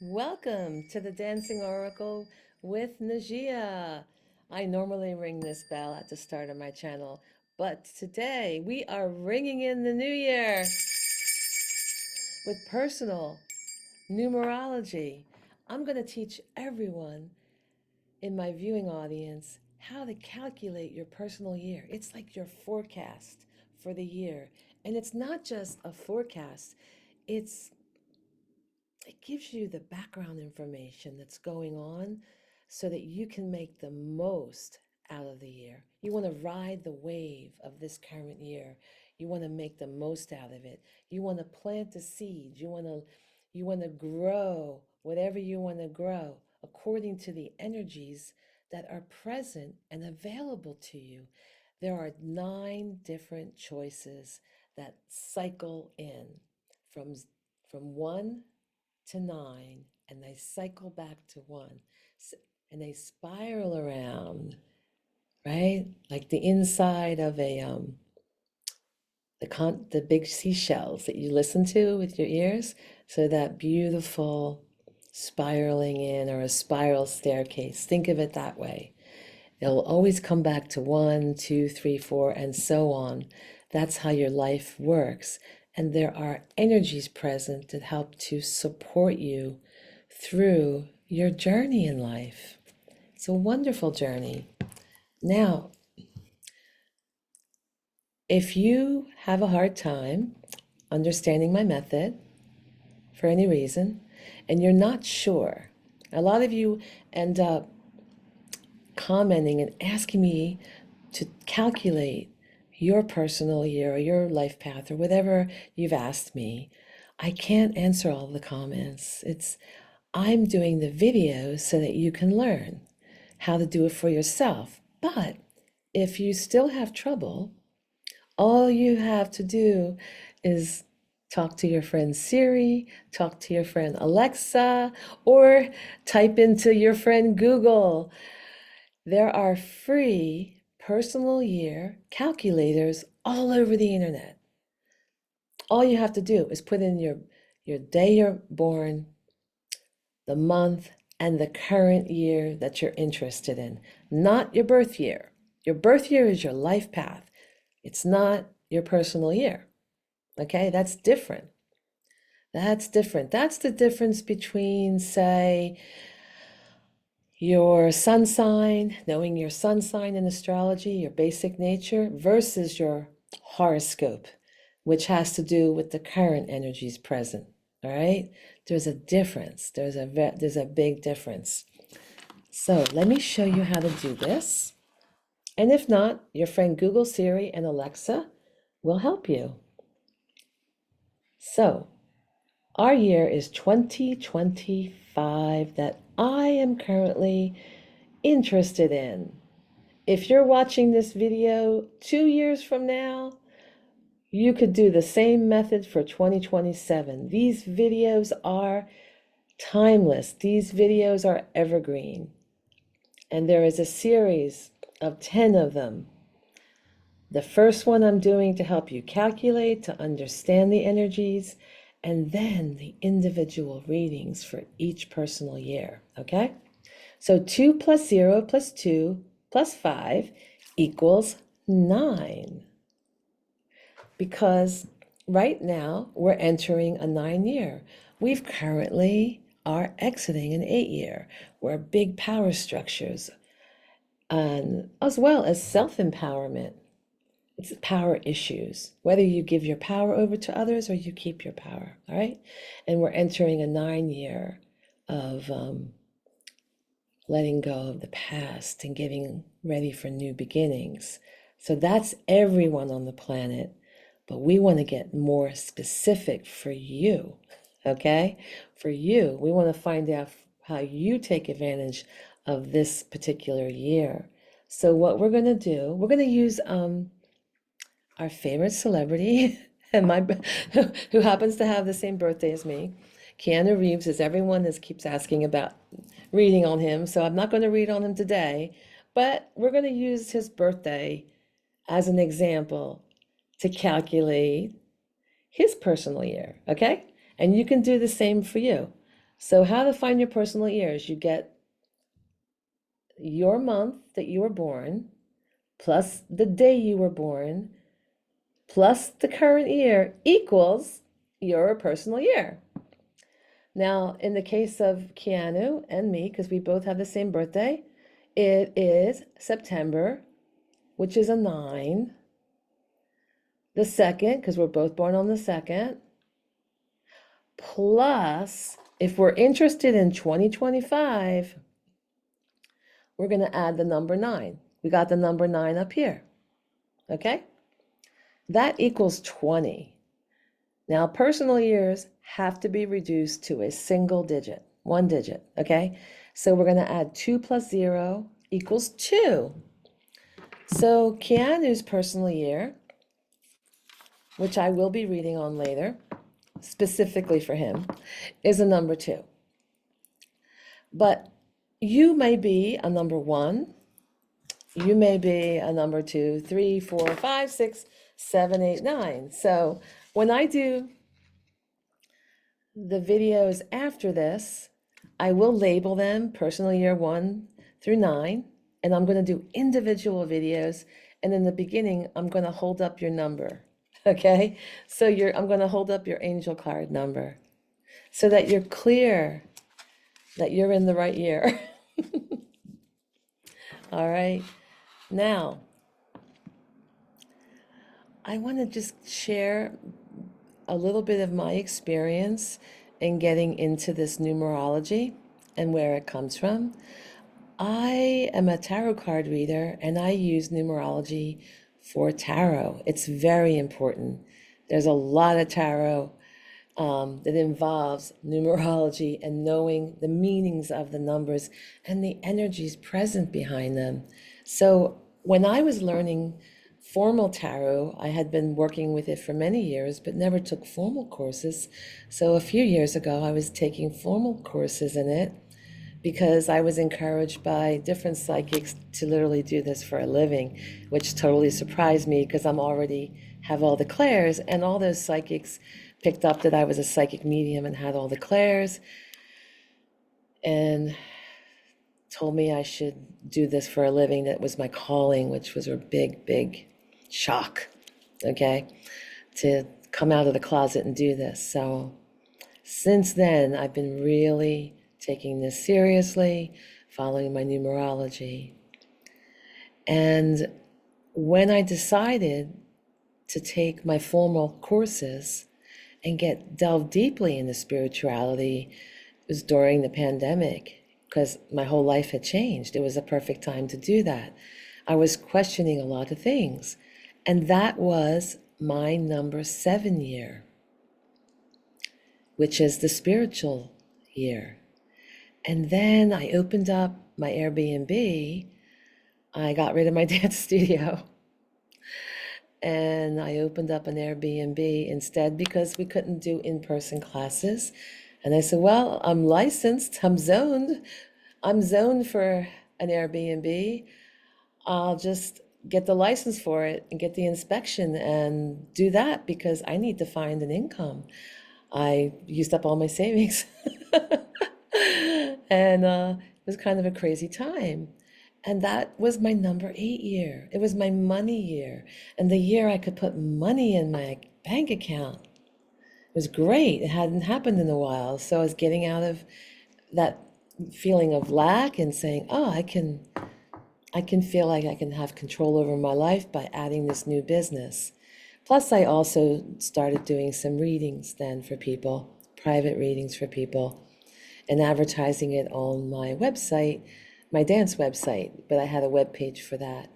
Welcome to the Dancing Oracle with Najia. I normally ring this bell at the start of my channel, but today we are ringing in the new year with personal numerology. I'm going to teach everyone in my viewing audience how to calculate your personal year. It's like your forecast for the year. And it's not just a forecast, it's it gives you the background information that's going on so that you can make the most out of the year. You want to ride the wave of this current year. You want to make the most out of it. You want to plant the seeds. You want to grow whatever you want to grow according to the energies that are present and available to you. There are 9 different choices that cycle in from from 1 to 9, and they cycle back to 1, and they spiral around, right? Like the inside of the big seashells that you listen to with your ears. So that beautiful spiraling in, or a spiral staircase. Think of it that way. It'll always come back to 1, 2, 3, 4, and so on. That's how your life works. And there are energies present that help to support you through your journey in life. It's a wonderful journey. Now, if you have a hard time understanding my method for any reason, and you're not sure, a lot of you end up commenting and asking me to calculate your personal year or your life path or whatever you've asked me. I can't answer all the comments. I'm doing the videos so that you can learn how to do it for yourself. But if you still have trouble, all you have to do is talk to your friend Siri, talk to your friend Alexa, or type into your friend Google. There are free personal year calculators all over the internet. All you have to do is put in your day you're born, the month, and the current year that you're interested in, not your birth year. Your birth year is your life path. It's not your personal year. Okay, that's different. That's different. That's the difference between, say, your sun sign, knowing your sun sign in astrology, your basic nature, versus your horoscope, which has to do with the current energies present. All right, there's a difference. There's a big difference. So let me show you how to do this. And if not, your friend Google, Siri, and Alexa will help you. So our year is 2025 that I am currently interested in. If you're watching this video 2 years from now, you could do the same method for 2027. These videos are timeless. These videos are evergreen. And there is a series of 10 of them. The first one I'm doing to help you calculate, to understand the energies, and then the individual readings for each personal year, okay? So 2 plus 0 plus 2 plus 5 equals 9. Because right now we're entering a 9 year. We've currently are exiting an 8 year, where big power structures, and as well as self-empowerment. It's power issues, whether you give your power over to others or you keep your power, all right? And we're entering a 9 year of letting go of the past and getting ready for new beginnings. So that's everyone on the planet, but we want to get more specific for you, okay? For you, we want to find out how you take advantage of this particular year. So what we're going to do, we're going to use our favorite celebrity, and who happens to have the same birthday as me. Keanu Reeves, as everyone keeps asking about reading on him, so I'm not going to read on him today, but we're going to use his birthday as an example to calculate his personal year, okay? And you can do the same for you. So how to find your personal years? You get your month that you were born, plus the day you were born, plus the current year equals your personal year. Now, in the case of Keanu and me, because we both have the same birthday, it is September, which is a 9. The 2nd, because we're both born on the 2nd. Plus, if we're interested in 2025, we're going to add the number 9. We got the number 9 up here. Okay? That equals 20. Now, personal years have to be reduced to a single digit, 1 digit. Okay? So we're going to add 2 plus 0 equals 2. So Keanu's personal year, which I will be reading on later, specifically for him, is a number 2. But you may be a number 1. You may be a number 2, 3, 4, 5, 6, 7, 8, 9. So when I do the videos after this, I will label them personal year 1 through 9, and I'm going to do individual videos. And in the beginning, I'm going to hold up your number. Okay? So I'm going to hold up your angel card number so that you're clear that you're in the right year. All right. Now, I want to just share a little bit of my experience in getting into this numerology and where it comes from. I am a tarot card reader and I use numerology for tarot. It's very important. There's a lot of tarot that involves numerology and knowing the meanings of the numbers and the energies present behind them. So when I was learning formal tarot, I had been working with it for many years, but never took formal courses. So a few years ago, I was taking formal courses in it because I was encouraged by different psychics to literally do this for a living, which totally surprised me because I'm already have all the clairs, and all those psychics picked up that I was a psychic medium and had all the clairs and told me I should do this for a living. That was my calling, which was a big, big shock, okay, to come out of the closet and do this. So since then, I've been really taking this seriously, following my numerology. And when I decided to take my formal courses and delve deeply into spirituality, it was during the pandemic because my whole life had changed. It was a perfect time to do that. I was questioning a lot of things, and that was my number 7 year, which is the spiritual year. And then I opened up my Airbnb. I got rid of my dance studio and I opened up an Airbnb instead because we couldn't do in-person classes. And I said, well, I'm licensed, I'm zoned for an Airbnb. I'll just get the license for it and get the inspection and do that because I need to find an income. I used up all my savings. And it was kind of a crazy time. And that was my number 8 year. It was my money year. And the year I could put money in my bank account. It was great. It hadn't happened in a while. So I was getting out of that feeling of lack and saying, oh, I can feel like I can have control over my life by adding this new business. Plus, I also started doing some readings then for people, private readings for people, and advertising it on my website, my dance website, but I had a web page for that.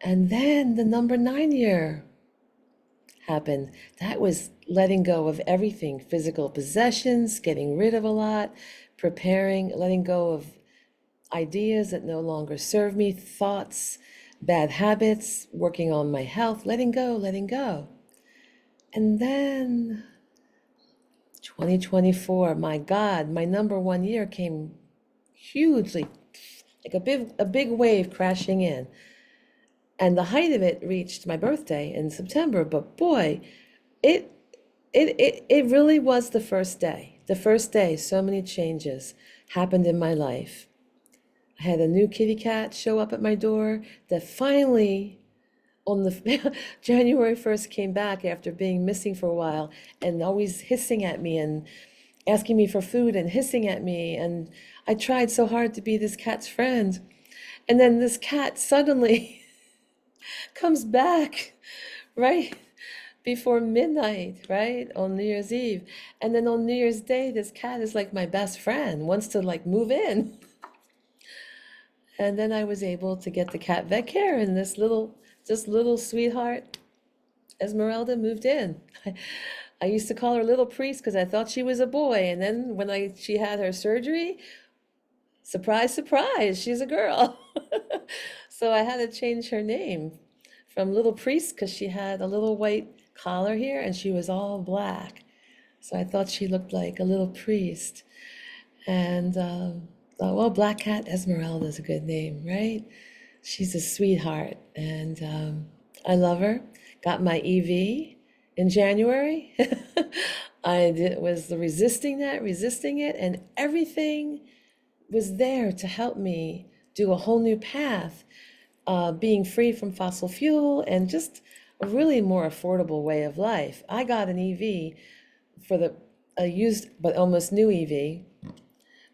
And then the number 9 year happened. That was letting go of everything, physical possessions, getting rid of a lot, preparing, letting go of ideas that no longer serve me, thoughts, bad habits, working on my health, letting go, letting go. And then 2024, my God, my number 1 year came hugely, like a big wave crashing in. And the height of it reached my birthday in September, but boy, it really was the first day. The first day, so many changes happened in my life. I had a new kitty cat show up at my door that finally on the January 1st came back after being missing for a while and always hissing at me and asking me for food and hissing at me. And I tried so hard to be this cat's friend. And then this cat suddenly comes back right before midnight, right? On New Year's Eve. And then on New Year's Day, this cat is like my best friend, wants to like move in. And then I was able to get the cat vet care and this little sweetheart Esmeralda moved in. I used to call her Little Priest because I thought she was a boy. And then when she had her surgery, surprise, surprise, she's a girl. So I had to change her name from Little Priest because she had a little white collar here and she was all black. So I thought she looked like a little priest. And thought, well, Black Cat Esmeralda is a good name, right? She's a sweetheart, and I love her. Got my EV in January. Was resisting it, and everything was there to help me do a whole new path, being free from fossil fuel and just a really more affordable way of life. I got an EV for a used but almost new EV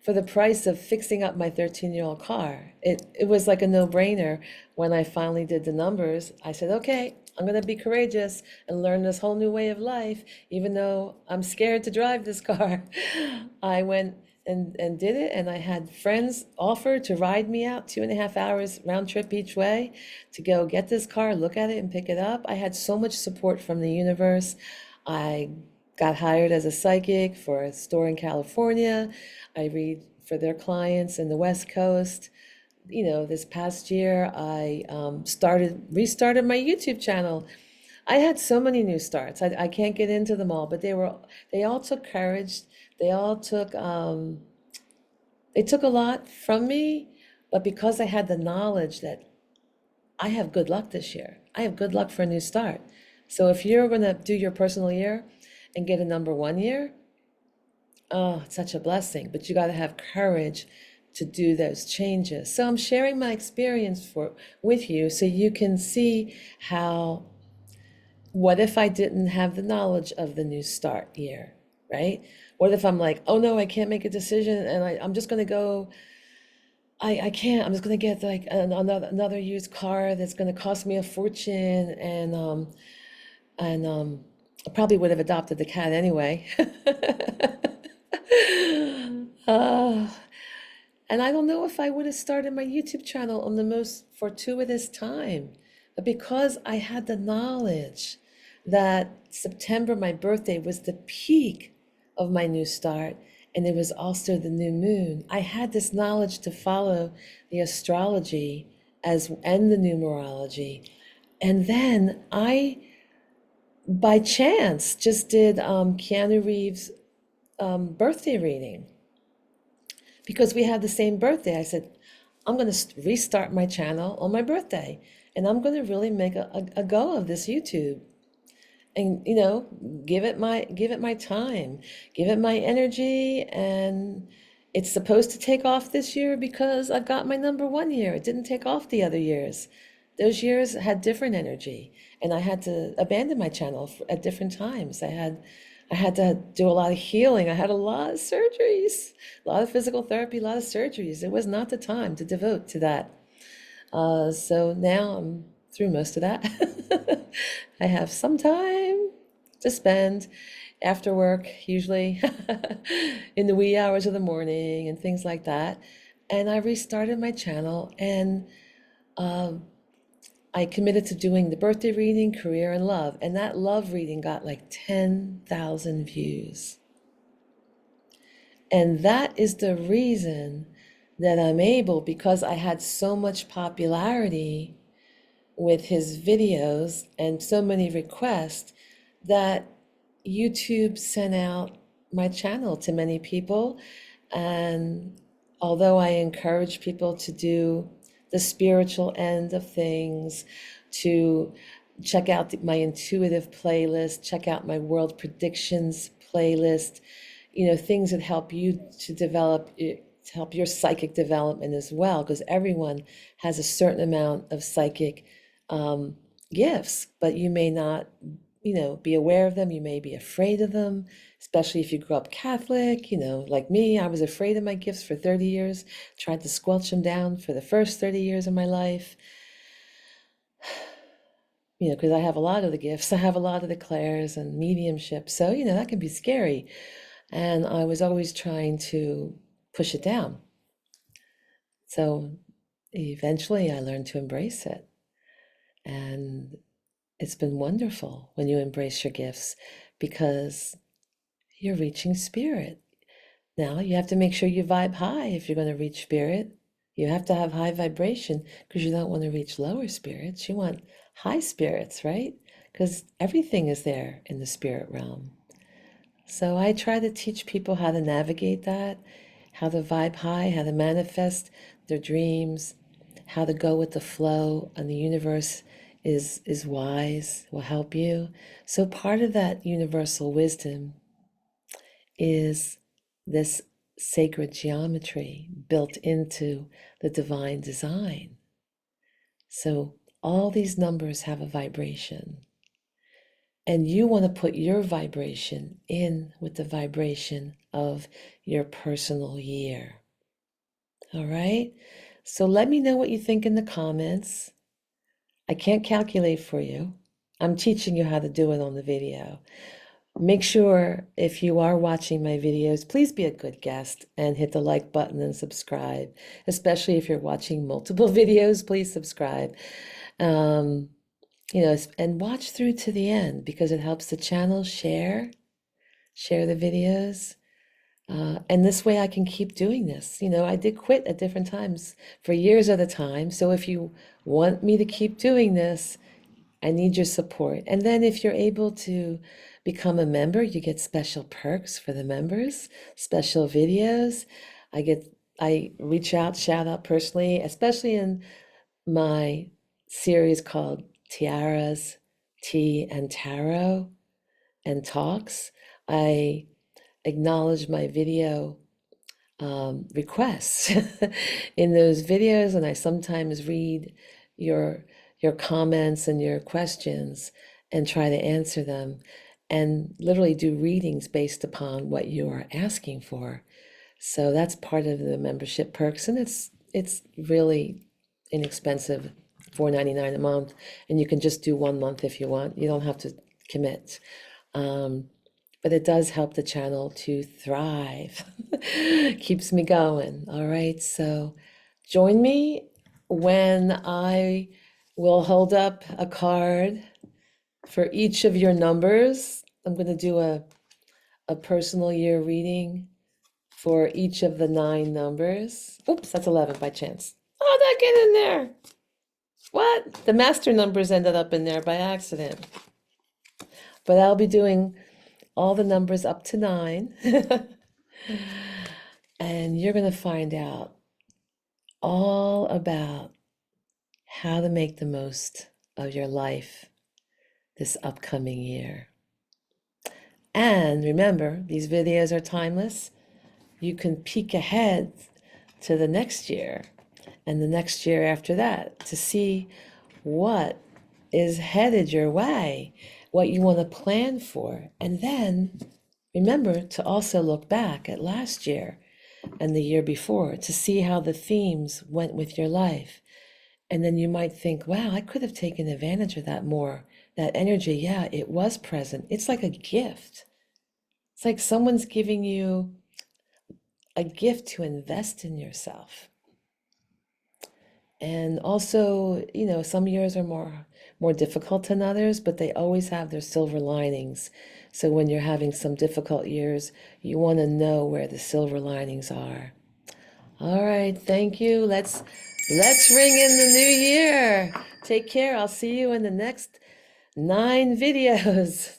for the price of fixing up my 13-year-old car. It was like a no-brainer when I finally did the numbers. I said, okay, I'm gonna be courageous and learn this whole new way of life, even though I'm scared to drive this car. I went and did it, and I had friends offer to ride me out 2.5 hours round trip each way to go get this car, look at it, and pick it up. I had so much support from the universe. I got hired as a psychic for a store in California. I read for their clients in the West Coast. You know, this past year, I restarted my YouTube channel. I had so many new starts. I can't get into them all, but they all took courage. They all took they took a lot from me, but because I had the knowledge that I have good luck this year, I have good luck for a new start. So if you're gonna do your personal year and get a number 1 year, oh, it's such a blessing, but you got to have courage to do those changes. So I'm sharing my experience with you so you can see how, what if I didn't have the knowledge of the new start year, right? What if I'm like, oh no, I can't make a decision and I'm just going to go, I can't, I'm just going to get like another used car that's going to cost me a fortune and I probably would have adopted the cat anyway. Uh, and I don't know if I would have started my YouTube channel on the most fortuitous time, but because I had the knowledge that September, my birthday, was the peak of my new start, and it was also the new moon. I had this knowledge to follow the astrology and the numerology. And then I, by chance, just did Keanu Reeves' birthday reading because we had the same birthday. I said, I'm going to restart my channel on my birthday and I'm going to really make a go of this YouTube and, you know, give it my time, give it my energy. And it's supposed to take off this year because I've got my number 1 year. It didn't take off the other years. Those years had different energy and I had to abandon my channel at different times. I had to do a lot of healing. I had a lot of surgeries, a lot of physical therapy, a lot of surgeries. It was not the time to devote to that. So now I'm through most of that. I have some time to spend after work, usually in the wee hours of the morning and things like that. And I restarted my channel and I committed to doing the birthday reading, career, and love. And that love reading got like 10,000 views. And that is the reason that I'm able, because I had so much popularity with his videos and so many requests, that YouTube sent out my channel to many people. And although I encourage people to do the spiritual end of things, to check out my intuitive playlist, check out my world predictions playlist, things that help you to to help your psychic development as well, because everyone has a certain amount of psychic um, gifts, but you may not, be aware of them. You may be afraid of them, especially if you grew up Catholic, like me. I was afraid of my gifts for 30 years, tried to squelch them down for the first 30 years of my life, because I have a lot of the gifts. I have a lot of the clairs and mediumship. So, that can be scary. And I was always trying to push it down. So eventually I learned to embrace it. And it's been wonderful when you embrace your gifts, because you're reaching spirit. Now you have to make sure you vibe high if you're going to reach spirit. You have to have high vibration, because you don't want to reach lower spirits. You want high spirits, right? Because everything is there in the spirit realm. So I try to teach people how to navigate that, how to vibe high, how to manifest their dreams, how to go with the flow, and the universe is wise, will help you. So part of that universal wisdom is this sacred geometry built into the divine design. So all these numbers have a vibration. And you want to put your vibration in with the vibration of your personal year. All right? So let me know what you think in the comments. I can't calculate for you. I'm teaching you how to do it on the video. Make sure, if you are watching my videos, please be a good guest and hit the like button and subscribe. Especially if you're watching multiple videos, please subscribe. And watch through to the end, because it helps the channel share the videos. And this way I can keep doing this. I did quit at different times for years at a time. So if you want me to keep doing this, I need your support. And then if you're able to become a member, you get special perks for the members, special videos. I reach out, shout out personally, especially in my series called Tiaras, Tea and Tarot and Talks. I acknowledge my video requests in those videos, and I sometimes read your comments and your questions and try to answer them, and literally do readings based upon what you are asking for. So that's part of the membership perks, and it's really inexpensive, $4.99 a month, and you can just do 1 month if you want. You don't have to commit. But it does help the channel to thrive. Keeps me going. All right, so join me when I will hold up a card for each of your numbers. I'm going to do a personal year reading for each of the 9 numbers. Oops, that's 11 by chance. How'd that get in there? What? The master numbers ended up in there by accident. But I'll be doing all the numbers up to 9. And you're going to find out all about how to make the most of your life this upcoming year. And remember, these videos are timeless. You can peek ahead to the next year and the next year after that to see what is headed your way, what you want to plan for. And then remember to also look back at last year and the year before to see how the themes went with your life. And then you might think, wow, I could have taken advantage of that more. That energy, yeah, it was present. It's like a gift. It's like someone's giving you a gift to invest in yourself. And also, some years are more difficult than others, but they always have their silver linings. So when you're having some difficult years, you want to know where the silver linings are. All right, thank you. Let's ring in the new year. Take care. I'll see you in the next 9 videos.